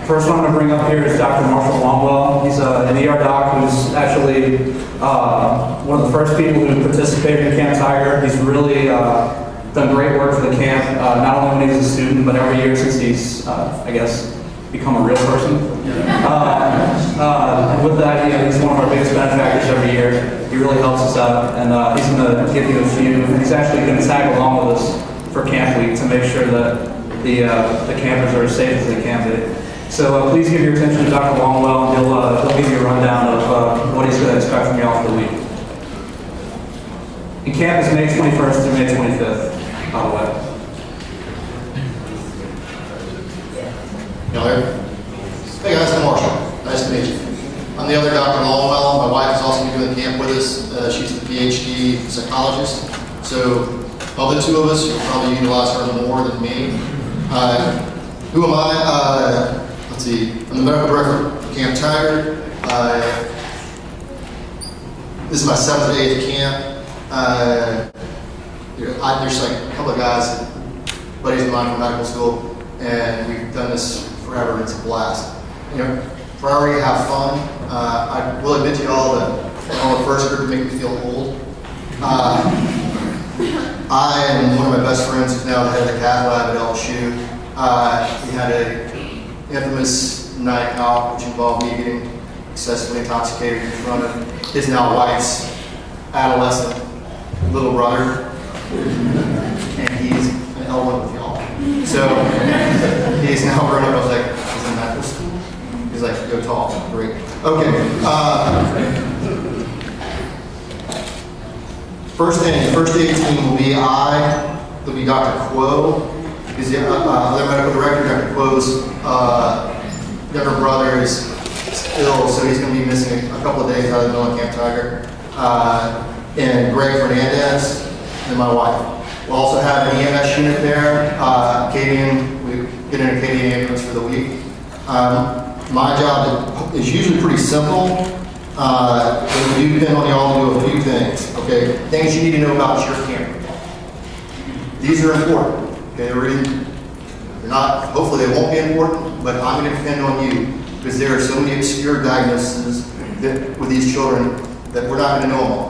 First one I'm going to bring up here is Dr. Marshall Longwell. He's an ER doc who's actually one of the first people who participated in Camp Tiger. He's really done great work for the camp, not only when he was a student, but every year since he's, I guess, become a real person. And with that, he's one of our biggest benefactors every year. He really helps us out, and he's going to give you a few. He's actually going to tag along with us for Camp Week to make sure that the campers are as safe as they can be. So please give your attention to Dr. Longwell, and he'll give you a rundown of what he's going to expect from y'all for the week. And camp is May 21st through May 25th, by the way. Hey guys, I'm Marshall. Nice to meet you. I'm the other Dr. Longwell. My wife is also doing the camp with us. She's the PhD psychologist. So of the two of us, you'll probably utilize her more than me. Who am I? Let's see. I'm the medical director of Camp Tiger. This is my 7th day at camp. There's like a couple of guys, buddies of mine from medical school, and we've done this forever. It's a blast. Priority to have fun. I will admit to y'all that on the first group make me feel old. I and one of my best friends who's now the head of the cath lab at LSU, we had an infamous night out which involved me getting excessively intoxicated in front of his now wife's adolescent little brother, and he's an L1 with y'all. So he's now grown up. I was like, he's in medical school? He's like, go tall. Great. Okay. First day team will be there'll be Dr. Quo. He's the other medical director. Dr. Quo's younger brother is ill, so he's going to be missing a couple of days out of the middle of Camp Tiger. And Greg Fernandez, and my wife. We'll also have an EMS unit there. We get in a Acadian ambulance for the week. My job is usually pretty simple. But we do depend on y'all to do a few things. Okay, things you need to know about your camper. These are important. Okay, they're not. Hopefully, they won't be important, but I'm going to depend on you because there are so many obscure diagnoses with these children that we're not going to know them all.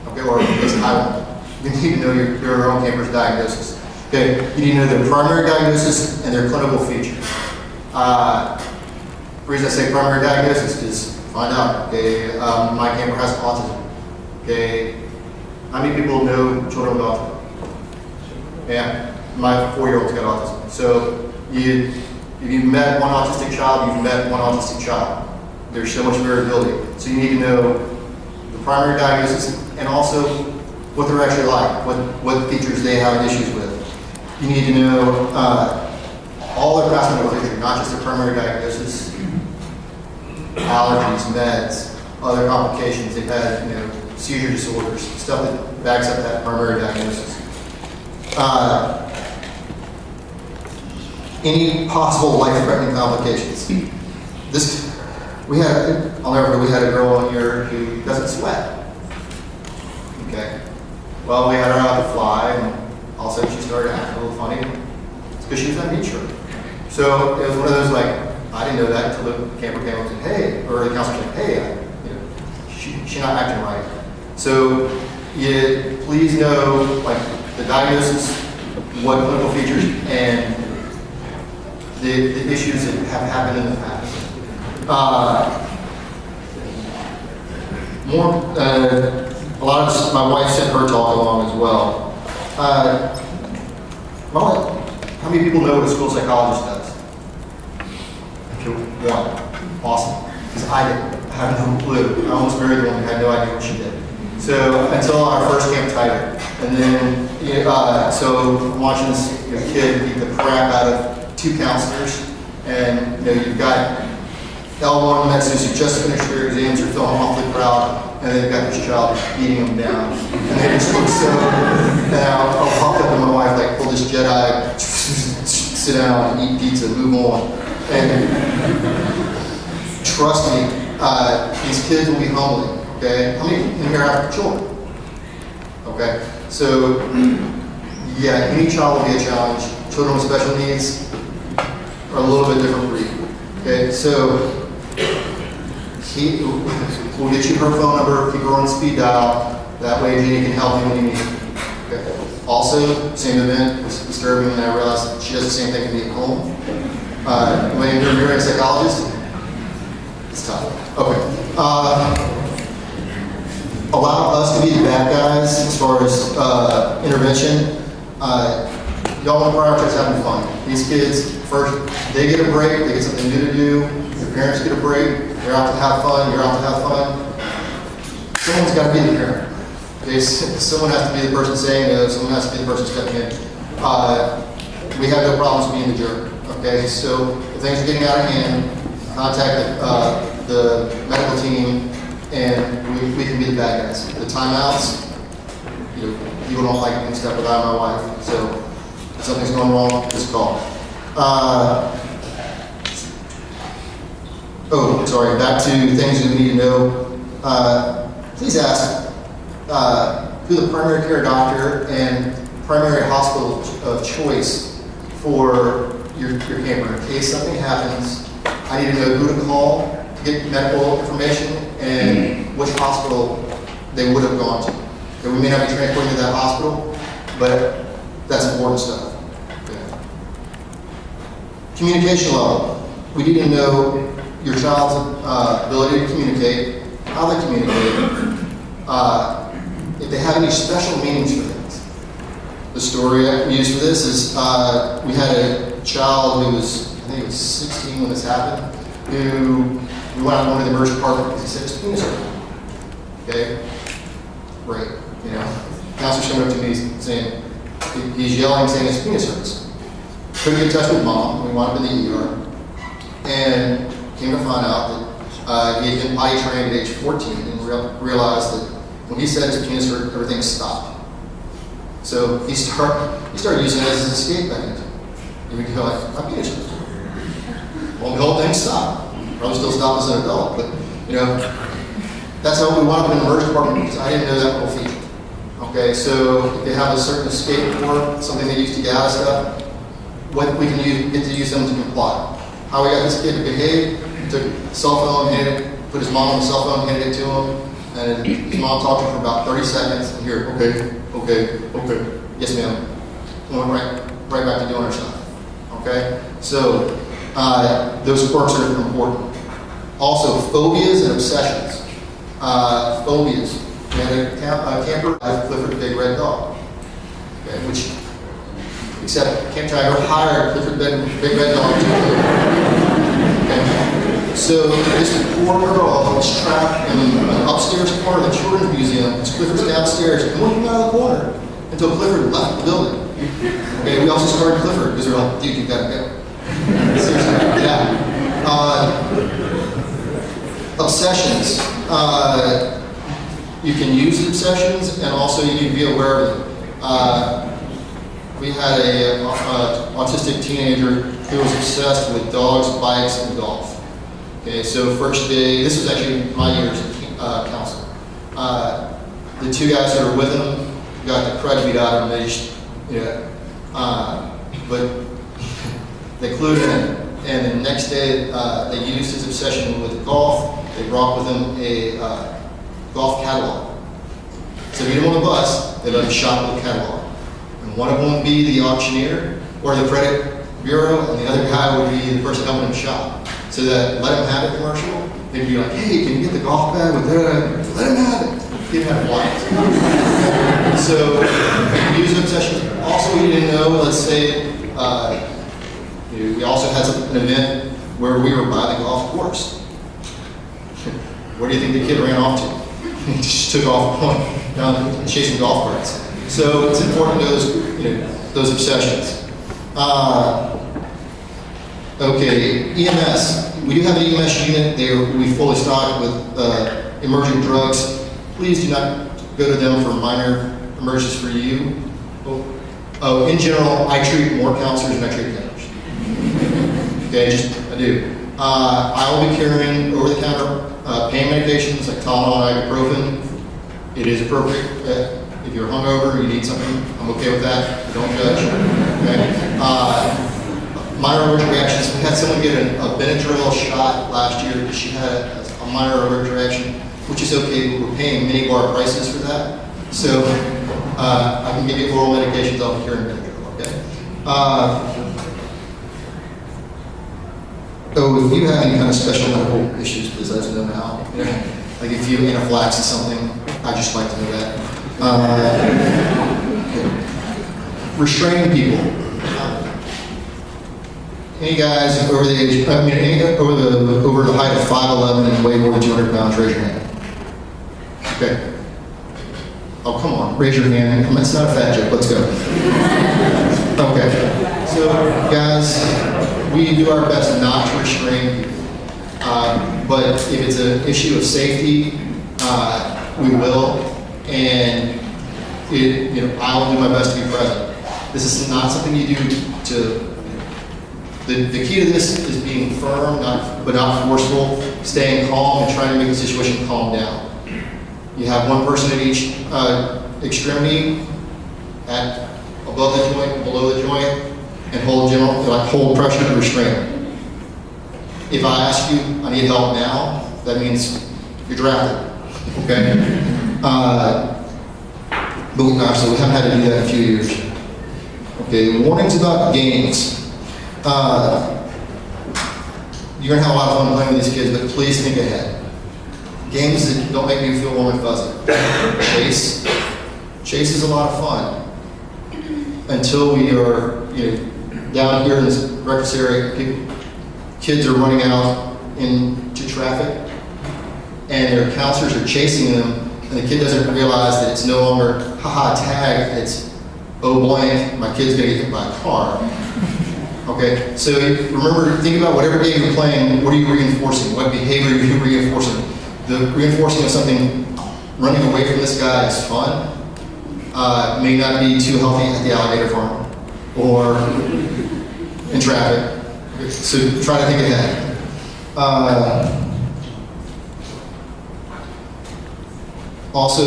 Okay, or at least I won't. You need to know your own camper's diagnosis. Okay, you need to know their primary diagnosis and their clinical features. The reason I say primary diagnosis is find out. Okay, my camper has autism. Okay, how many people know children with autism? Yeah, my 4-year-old's got autism. So if you've met one autistic child, you've met one autistic child. There's so much variability. So you need to know the primary diagnosis and also what they're actually like, what features they have issues with. You need to know all their past medical history, not just their primary diagnosis, allergies, meds, other complications. They've had, seizure disorders, stuff that backs up that primary diagnosis. Any possible life-threatening complications. I'll never forget, we had a girl one year who doesn't sweat. Okay. Well, we had her out to fly, and all of a sudden she started acting a little funny. It's because she was uninsured. So it was one of those I didn't know that until the camper came up and said, hey, or the counselor said, hey, she's not acting right. So please know the diagnosis, what clinical features, and the issues that have happened in the past. A lot of this, my wife sent her talk along as well. How many people know what a school psychologist does? One. Awesome. Because I didn't. I have no clue. I almost married the woman who had no idea what she did. So until our first Camp Tiger. And then, so I'm watching this kid beat the crap out of 2 counselors. And you've got L1 med students who just finished their exams, are feeling awfully proud, and they've got this child beating them down. And they just look so, now I'll pop up to my wife, pull this Jedi, sit down, eat pizza, move on. And trust me, these kids will be humbling, okay? How many in here have children? Okay, so, yeah, any child will be a challenge. Children with special needs, are a little bit different breed. Okay, so we'll get you her phone number, keep her on speed dial. That way Jeannie can help you when you need it. Okay. Also, same event was disturbing, and I realized she does the same thing to me at home. When you're a psychologist, it's tough. Okay. Allow us to be the bad guys as far as intervention. Y'all want to prioritize having fun. These kids, first, they get a break, they get something new to do. Their parents get a break. They're out to have fun. You're out to have fun. Someone's got to be the parent. Okay, someone has to be the person saying no. Someone has to be the person stepping in. We have no problems being the jerk. Okay, so if things are getting out of hand, contact the medical team, and we can be the bad guys. The timeouts, people don't like being stuck without my wife. So if something's going wrong, just call. Back to things that we need to know. Please ask who the primary care doctor and primary hospital of choice for your camper. In case something happens, I need to know who to call to get medical information and which hospital they would have gone to. And we may not be transporting to that hospital, but that's important stuff. Okay. Communication level. We need to know your child's ability to communicate, how they communicate, if they have any special meanings for things. The story I use for this is we had a child who was, I think he was 16 when this happened, who we went out to the emergency department because he said his penis hurt. Okay? Great. Counselor came up to me saying, he's yelling, saying his penis hurts. Couldn't get in touch with mom. We wound up in the ER. And came to find out that he had been potty trained at age 14 and realized that when he said his penis hurt, everything stopped. So he started using it as his escape mechanism. He would go like, my penis hurts. Well, the whole thing stopped. Probably still stopped as an adult, but that's how we wound up in the emergency department because I didn't know that whole feature. Okay, so if they have a certain escape port, something they use to get out of stuff, what we can get to use them to comply. How we got this kid to behave, took a cell phone, put his mom on the cell phone, handed it to him, and his mom talked to him for about 30 seconds, and here, okay, yes ma'am. And went right back to doing her stuff. Okay? So those quirks are important. Also, phobias and obsessions. Phobias. We had a camper, Clifford the Big Red Dog. Okay, except can't try to hire Clifford Big Red Dog to okay. So this poor girl was trapped in an upstairs corner of the Children's Museum. Clifford's downstairs and looking out of the corner until Clifford left the building. Okay, we also started Clifford because we were like, dude, you gotta go. Seriously, yeah. Obsessions. You can use obsessions, and also you need to be aware of them. We had an autistic teenager who was obsessed with dogs, bikes, and golf. Okay, so first day, this was actually my year as a counselor. The two guys that were with him got the crud beat out of them. But they clued in, and the next day they used his obsession with golf. They brought with them a golf catalog. So if you didn't want the bus, they let him shop with the catalog. And one of them would be the auctioneer or the credit bureau, and the other guy would be the person helping him shop. So that let him have it commercial, they'd be like, hey, can you get the golf bag with that? Let him have it. He didn't have blinds. So use obsessions. Also, we didn't know, let's say, we also had an event where we were by the golf course. Where do you think the kid ran off to? He just took off down chasing golf carts. So it's important to know those obsessions. Okay, EMS. We do have an EMS unit. We fully stocked with emerging drugs. Please do not go to them for minor emergencies for you. In general, I treat more counselors than I treat counselors. Okay, I do. I will be carrying over-the-counter pain medications like Tylenol and ibuprofen. It is appropriate. If you're hungover, you need something, I'm okay with that. Don't judge. Okay? minor allergic reactions. We had someone get a Benadryl shot last year because she had a minor allergic reaction, which is okay, but we're paying mini bar prices for that. So I can give you oral medications off here in Benadryl, okay? So if you have any kind of special medical issues, please let us know now. Like if you have anaphylaxis something, I'd just like to know that. Restraining people. Any guys over the age, over the height of 5'11" and weigh more than 200 pounds, raise your hand. Okay. Oh, come on, raise your hand. It's not a fat joke, let's go. Okay. So, guys, we do our best not to restrain people. But if it's an issue of safety, we will. And I'll do my best to be present. This is not something you do to. The key to this is being firm, but not forceful, staying calm, and trying to make the situation calm down. You have one person at each extremity, above the joint, below the joint, and hold pressure to restrain. If I ask you, I need help now, that means you're drafted. Okay? But we haven't had to do that in a few years. Okay, warnings about games. You're gonna have a lot of fun playing with these kids, but please think ahead. Games that don't make me feel warm and fuzzy. Chase is a lot of fun. Until we are, down here in this breakfast area, kids are running out into traffic, and their counselors are chasing them, and the kid doesn't realize that it's no longer, haha, tag, it's, oh blank, my kid's gonna get hit by a car. Okay, so remember, think about whatever game you're playing, what are you reinforcing? What behavior are you reinforcing? The reinforcing of something, running away from this guy is fun, may not be too healthy at the alligator farm or in traffic. So try to think ahead. Also,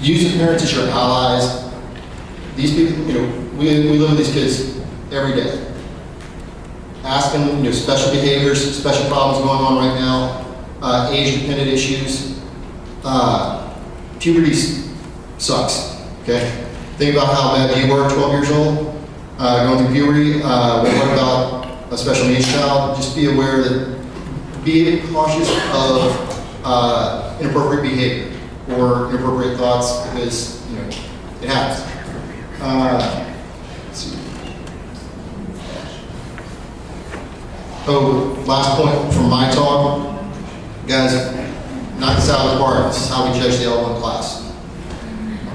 use the parents as your allies. These people, we live with these kids every day. Ask them, special behaviors, special problems going on right now, age-dependent issues. Puberty sucks, okay? Think about how bad you were 12 years old, going through puberty. What about a special needs child? Just be aware be cautious of inappropriate behavior or inappropriate thoughts because, it happens. Let's see. Oh, last point from my talk. Guys, knock this out of the park. This is how we judge the L1 class.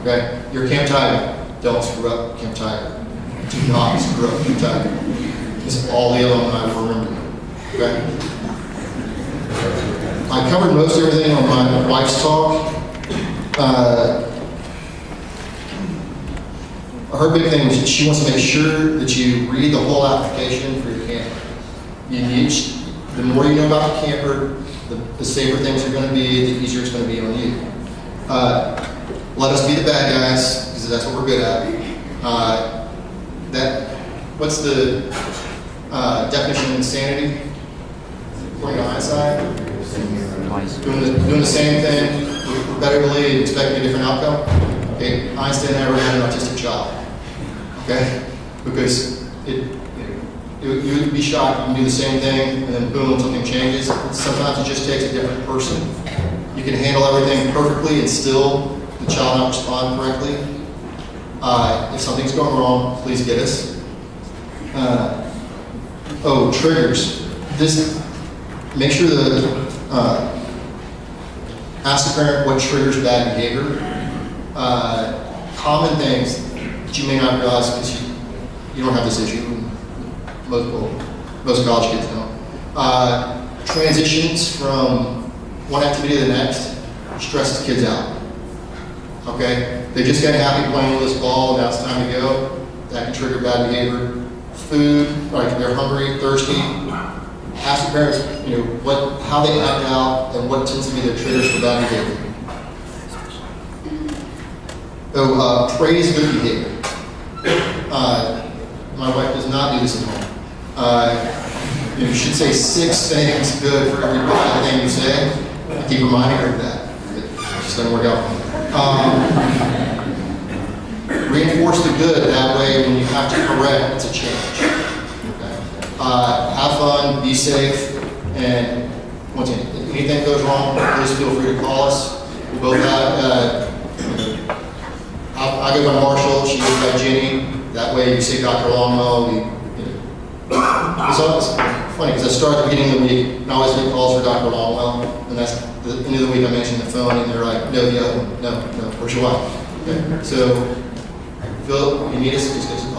Okay? You're Camp Tiger. Don't screw up Camp Tiger. Do not screw up Camp Tiger. This is all the alumni will remember. Okay? I covered most everything on my wife's talk. Her big thing was she wants to make sure that you read the whole application for your camper. The more you know about the camper, the safer things are going to be, the easier it's going to be on you. Let us be the bad guys, because that's what we're good at. What's the definition of insanity? According to Einstein? Doing the same thing repetitively and expecting a different outcome. Okay, Einstein never had an autistic child. Okay, because you would be shocked. You can do the same thing, and then boom, something changes. Sometimes it just takes a different person. You can handle everything perfectly, and still the child not respond correctly. If something's going wrong, please get us. Triggers. Make sure that ask the parent what triggers bad behavior. Common things that you may not realize because you don't have this issue. Most college kids don't. Transitions from one activity to the next stresses kids out. Okay? They just got happy playing with this ball, now it's time to go. That can trigger bad behavior. Food, like they're hungry, thirsty. Ask the parents, how they act out and what tends to be their triggers for bad behavior. Praise good behavior. my wife does not do this at home. You should say 6 things good for every bad thing you say. I keep reminding her of that. It just doesn't work out. Reinforce the good. That way, when you have to correct, it's a change. Okay? Have fun, be safe, and once again, if anything goes wrong, please feel free to call us. We both have. I go by Marshall. She goes by Jenny. That way, you say Dr. Longwell. It's always funny because I start at the beginning of the week and I always get calls for Dr. Longwell, and that's the end of the week I mention the phone and they're like, no, where's your wife? Okay. So, Phil, you need us, just